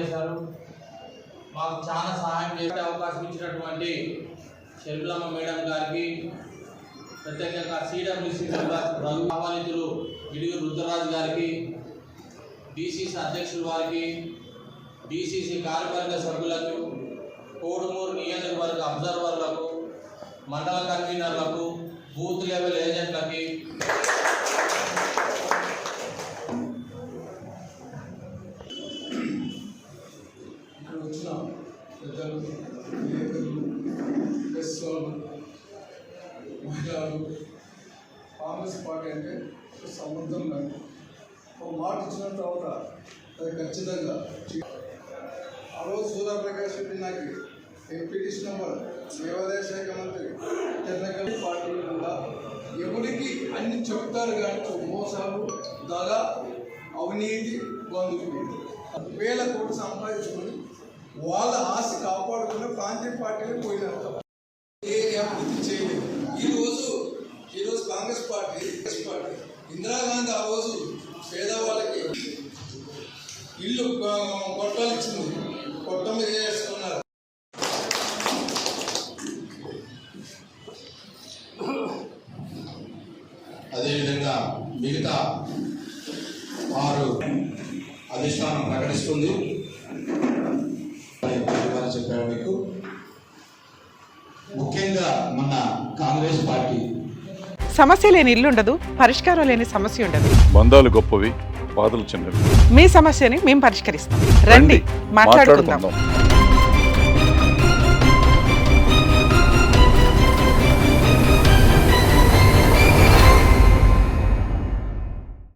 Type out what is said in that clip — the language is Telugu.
చేశారు. మాకు చాలా సహాయం చేసే అవకాశం ఇచ్చినటువంటి షర్మిలమ్మ మేడం గారికి, ప్రత్యేకంగా సిడబ్ల్యూసి ఆహ్వానితులు ఇడుగు రుద్రరాజు గారికి, డిసిసి అధ్యక్షుల వారికి, డిసిసి కార్యవర్గ సభ్యులకు, కోడుమూరు నియోజకవర్గ అబ్జర్వర్లకు, మండల కన్వీనర్లకు, బూత్ లెవెల్ ఏజెంట్లకి, ఇక్కడ వచ్చిన పెద్దలు, విలేకరులు, ప్రెస్ వాళ్ళు, మహిళలు, కాంగ్రెస్ పార్టీ అంటే సంబంధం లేదు. ఒక మాట ఇచ్చిన తర్వాత అది ఖచ్చితంగా ఆ రోజు సూర్యప్రకాష్ రెడ్డి నాకు ఎంపీటీసీ నెంబర్ దేవాదాయ శాఖ మంత్రి తెలంగాణ పార్టీ కూడా ఎవరికి అన్ని చెప్తారు కానీ మోసాలు, దళ, అవినీతి, బంధువులు వేల కోట్లు సంపాదించుకొని వాళ్ళ ఆస్తి కాపాడుకుని ప్రాంతీయ పార్టీలో పోయినారు. ఏ అభివృద్ధి చేయలేదు. ఈరోజు కాంగ్రెస్ పార్టీ ఇందిరాగాంధీ ఆ రోజు పేదవాళ్ళకి ఇల్లు కొట్టాలు ఇచ్చింది, కొట్ట మీద చేసుకున్నారు. అదేవిధంగా మిగతా 6 అధిష్టానం ప్రకటిస్తుంది చెప్పారు. మీకు ముఖ్యంగా మన కాంగ్రెస్ పార్టీ సమస్య లేని ఇల్లు ఉండదు, పరిష్కారం లేని సమస్య ఉండదు. బంధాలు గొప్పవి, బాధలు చిన్నవి. మీ సమస్యని మేము పరిష్కరిస్తాం. రండి, మాట్లాడుకుందాం.